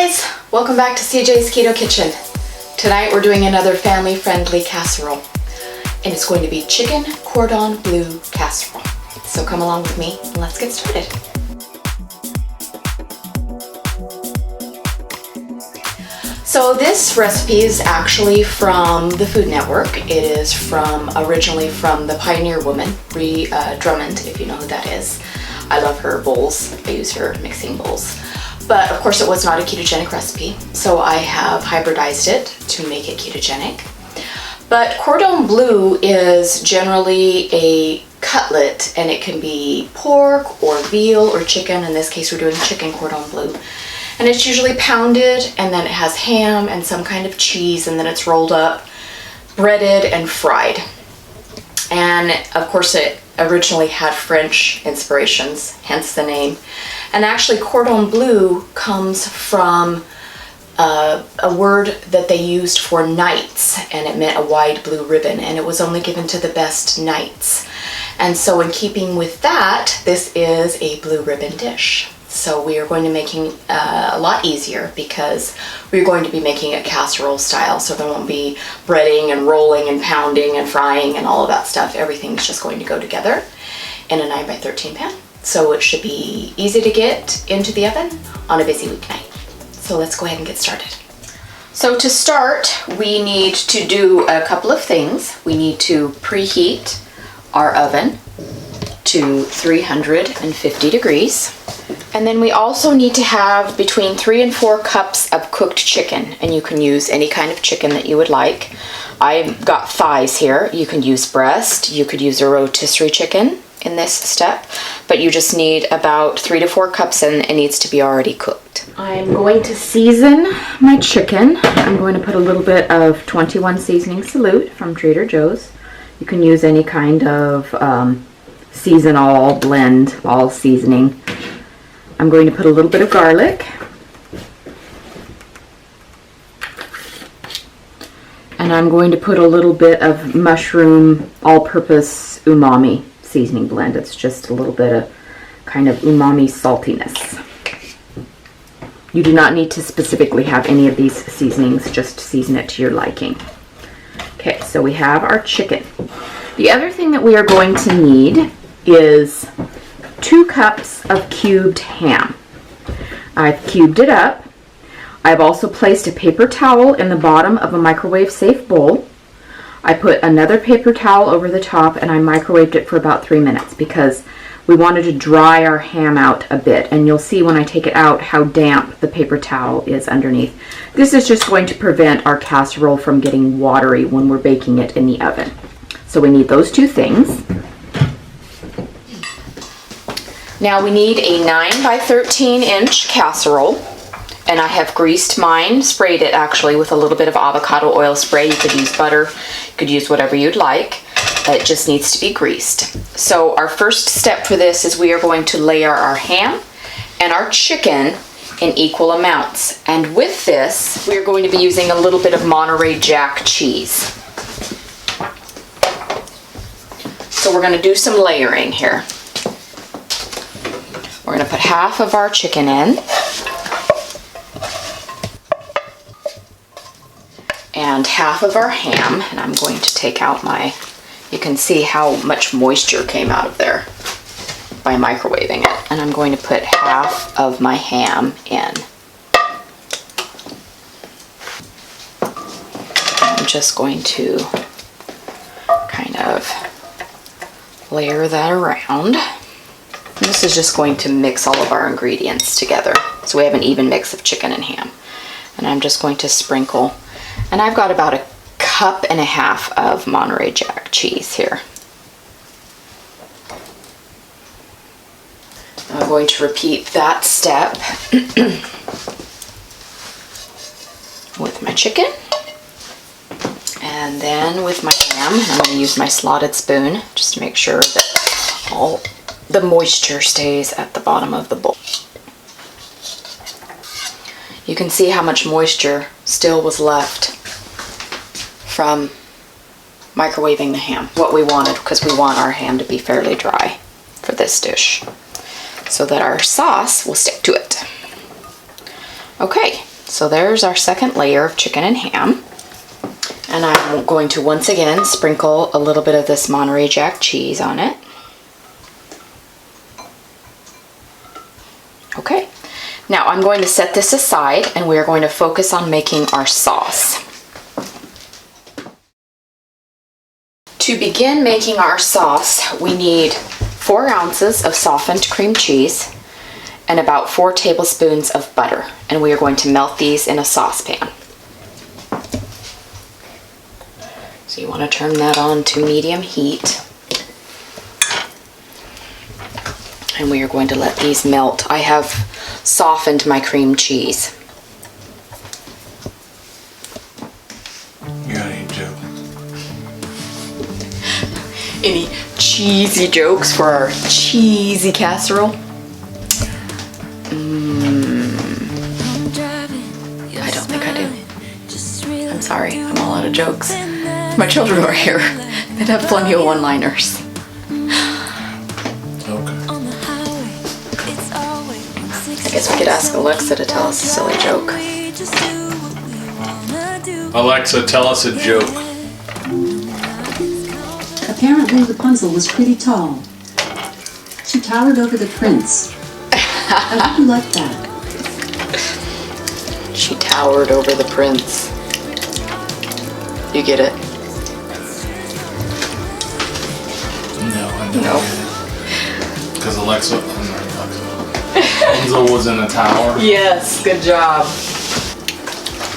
guys, welcome back to CJ's Keto Kitchen. Tonight we're doing another family-friendly casserole, and it's going to be Chicken Cordon Bleu Casserole. So come along with me and let's get started. So this recipe is actually from the Food Network. It is originally from the Pioneer Woman, Bree Drummond, if you know who that is. I love her bowls. I use her mixing bowls. But of course it was not a ketogenic recipe, so I have hybridized it to make it ketogenic. But cordon bleu is generally a cutlet, and it can be pork or veal or chicken. In this case we're doing chicken cordon bleu. And it's usually pounded, and then it has ham and some kind of cheese, and then it's rolled up, breaded, and fried. And of course it originally had French inspirations, hence the name. And actually cordon bleu comes from a word that they used for knights, and it meant a wide blue ribbon, and it was only given to the best knights. And so in keeping with that, this is a blue ribbon dish. So we are going to making a lot easier because we're going to be making it casserole style, so there won't be breading and rolling and pounding and frying and all of that stuff. Everything's just going to go together in a 9x13 pan. So it should be easy to get into the oven on a busy weeknight. So let's go ahead and get started. So to start, we need to do a couple of things. We need to preheat our oven to 350 degrees. And then we also need to have between 3 and 4 cups of cooked chicken, and you can use any kind of chicken that you would like. I've got thighs here. You can use breast, you could use a rotisserie chicken in this step, but you just need about 3 to 4 cups, and it needs to be already cooked. I'm going to season my chicken. I'm going to put a little bit of 21 Seasoning Salute from Trader Joe's. You can use any kind of season all, blend all seasoning. I'm going to put a little bit of garlic, and I'm going to put a little bit of mushroom all-purpose umami seasoning blend. It's just a little bit of kind of umami saltiness. You do not need to specifically have any of these seasonings, just season it to your liking. Okay, so we have our chicken. The other thing that we are going to need is 2 cups of cubed ham. I've cubed it up. I've also placed a paper towel in the bottom of a microwave safe bowl. I put another paper towel over the top, and I microwaved it for about 3 minutes because we wanted to dry our ham out a bit, and you'll see when I take it out how damp the paper towel is underneath. This is just going to prevent our casserole from getting watery when we're baking it in the oven. So we need those 2 things. Now we need a 9x13 inch casserole, and I have greased mine, sprayed it actually with a little bit of avocado oil spray. You could use butter, you could use whatever you'd like. It just needs to be greased. So our first step for this is we are going to layer our ham and our chicken in equal amounts. And with this, we're going to be using a little bit of Monterey Jack cheese. So we're going to do some layering here. We're going to put half of our chicken in, and half of our ham, and I'm going to take out you can see how much moisture came out of there by microwaving it, and I'm going to put half of my ham in. I'm just going to kind of layer that around. And this is just going to mix all of our ingredients together, so we have an even mix of chicken and ham. And I'm just going to sprinkle, and I've got about 1.5 cups of Monterey Jack cheese here. I'm going to repeat that step with my chicken, and then with my ham. I'm going to use my slotted spoon just to make sure that all the moisture stays at the bottom of the bowl. You can see how much moisture still was left from microwaving the ham. What we wanted, because we want our ham to be fairly dry for this dish so that our sauce will stick to it. Okay, So there's our second layer of chicken and ham. And I'm going to once again sprinkle a little bit of this Monterey Jack cheese on it. Okay, now I'm going to set this aside and we're going to focus on making our sauce. To begin making our sauce, we need 4 ounces of softened cream cheese and about 4 tablespoons of butter. And we are going to melt these in a saucepan. So you want to turn that on to medium heat. And we are going to let these melt. I have softened my cream cheese. You got any jokes? Any cheesy jokes for our cheesy casserole? I don't think I do. I'm sorry, I'm all out of jokes. My children were here. They'd have plenty of one-liners. I guess we could ask Alexa to tell us a silly joke. Alexa, tell us a joke. Apparently Rapunzel was pretty tall. She towered over the prince. I hope you like that. She towered over the prince. You get it? No, I don't. No. Because Alexa, Rapunzel was in a tower. Yes, good job.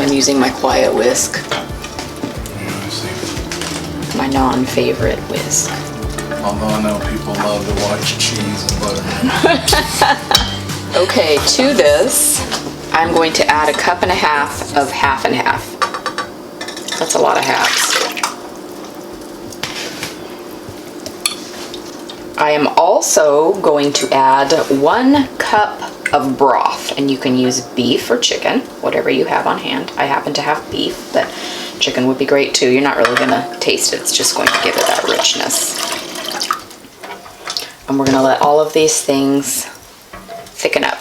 I'm using my quiet whisk. Yeah, I see. My non-favorite whisk. Although I know people love to watch cheese and butter. Okay, to this, I'm going to add 1.5 cups of half and half. That's a lot of halves. I am also going to add 1 cup of broth, and you can use beef or chicken, whatever you have on hand. I happen to have beef, but chicken would be great too. You're not really gonna taste it, it's just going to give it that richness. And we're gonna let all of these things thicken up.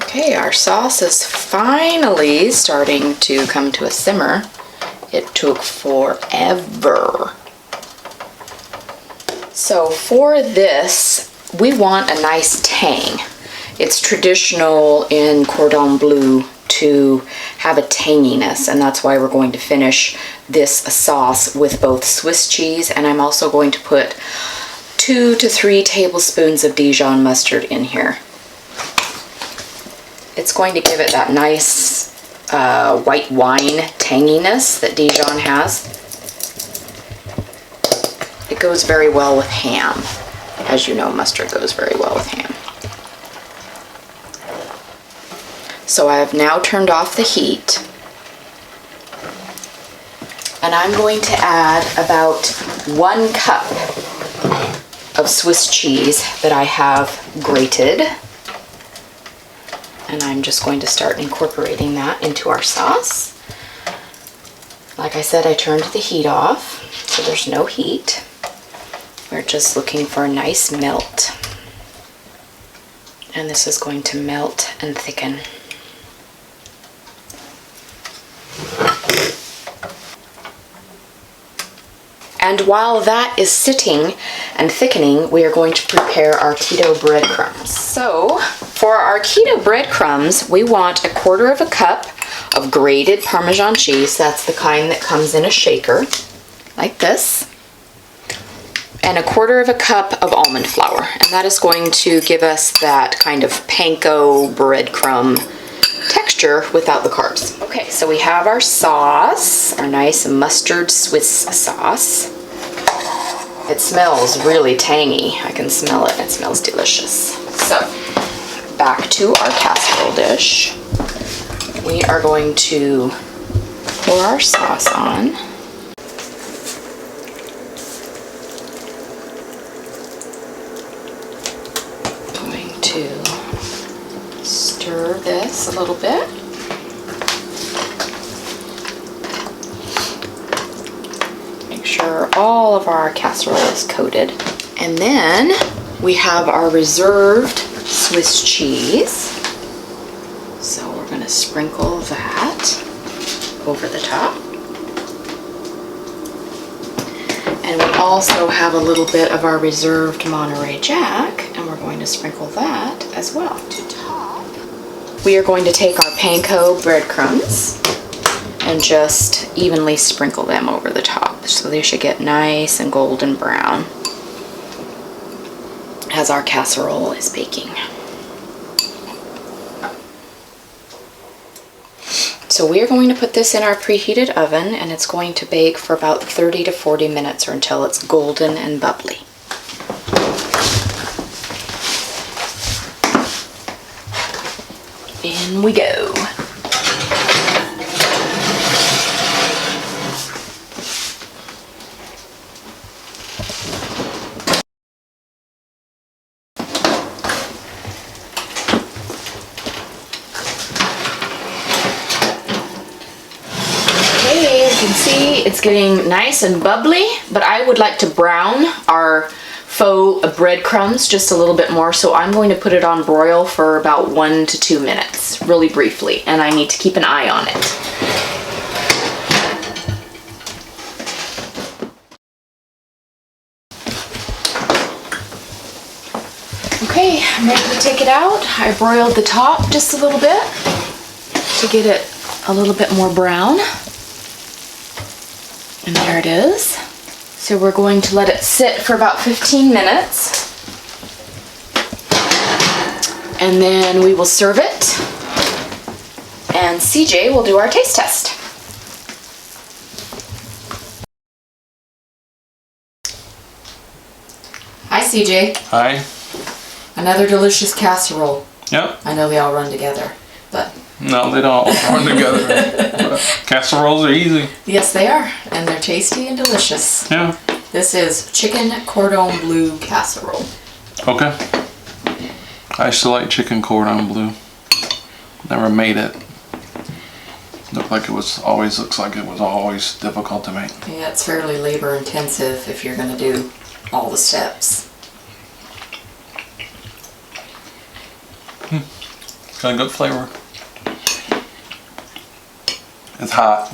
Okay, our sauce is finally starting to come to a simmer. It took forever. So for this, we want a nice tang. It's traditional in Cordon Bleu to have a tanginess, and that's why we're going to finish this sauce with both Swiss cheese, and I'm also going to put 2 to 3 tablespoons of Dijon mustard in here. It's going to give it that nice white wine tanginess that Dijon has. It goes very well with ham. As you know, mustard goes very well with ham. So I have now turned off the heat. And I'm going to add about 1 cup of Swiss cheese that I have grated. And I'm just going to start incorporating that into our sauce. Like I said, I turned the heat off, so there's no heat. We're just looking for a nice melt. And this is going to melt and thicken. And while that is sitting and thickening, we are going to prepare our keto breadcrumbs. So for our keto breadcrumbs, we want 1/4 cup of grated Parmesan cheese. That's the kind that comes in a shaker, like this. And 1/4 cup of almond flour. And that is going to give us that kind of panko breadcrumb texture without the carbs. Okay, so we have our sauce, our nice mustard Swiss sauce. It smells really tangy. I can smell it. It smells delicious. So, back to our casserole dish. We are going to pour our sauce on. Going to stir this a little bit. Make sure all of our casserole is coated. And then we have our reserved Swiss cheese. So we're gonna sprinkle that over the top. And we also have a little bit of our reserved Monterey Jack, and we're going to sprinkle that as well to top. We are going to take our panko breadcrumbs and just evenly sprinkle them over the top. So they should get nice and golden brown as our casserole is baking. So we are going to put this in our preheated oven, and it's going to bake for about 30 to 40 minutes or until it's golden and bubbly. In we go. You can see it's getting nice and bubbly, but I would like to brown our faux breadcrumbs just a little bit more, so I'm going to put it on broil for about 1 to 2 minutes, really briefly, and I need to keep an eye on it. Okay, I'm ready to take it out. I broiled the top just a little bit to get it a little bit more brown. And there it is. So we're going to let it sit for about 15 minutes. And then we will serve it. And CJ will do our taste test. Hi CJ. Hi. Another delicious casserole. Yep. I know they all run together, but... No, they don't run together. But casseroles are easy. Yes, they are. And they're tasty and delicious. Yeah. This is Chicken Cordon Bleu Casserole. Okay. I used to like chicken cordon bleu. Never made it. Looks like it was always difficult to make. Yeah, it's fairly labor intensive if you're going to do all the steps. Got a good flavor. It's hot.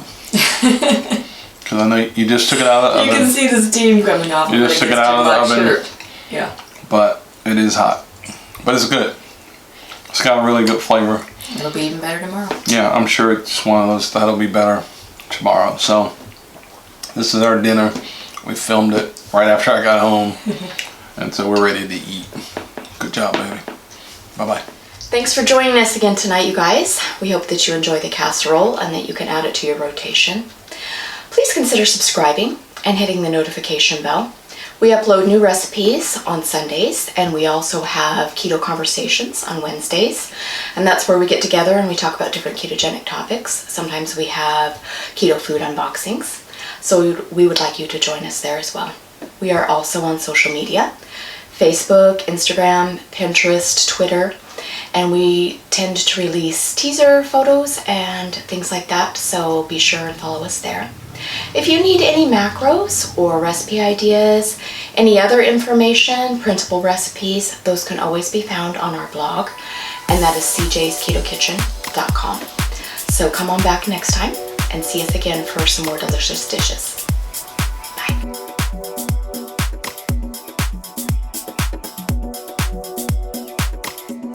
Because I know you just took it out of the oven. You can see the steam coming off. You just took it out of the oven. Yeah. But it is hot. But it's good. It's got a really good flavor. It'll be even better tomorrow. Yeah, I'm sure it's one of those that'll be better tomorrow. So this is our dinner. We filmed it right after I got home. And so we're ready to eat. Good job, baby. Bye-bye. Thanks for joining us again tonight, you guys. We hope that you enjoy the casserole and that you can add it to your rotation. Please consider subscribing and hitting the notification bell. We upload new recipes on Sundays, and we also have keto conversations on Wednesdays, and that's where we get together and we talk about different ketogenic topics. Sometimes we have keto food unboxings, so we would like you to join us there as well. We are also on social media: Facebook, Instagram, Pinterest, Twitter, and we tend to release teaser photos and things like that, so be sure and follow us there. If you need any macros or recipe ideas, any other information, printable recipes, those can always be found on our blog, and that is CJSKETOKITCHEN.com. So come on back next time and see us again for some more delicious dishes.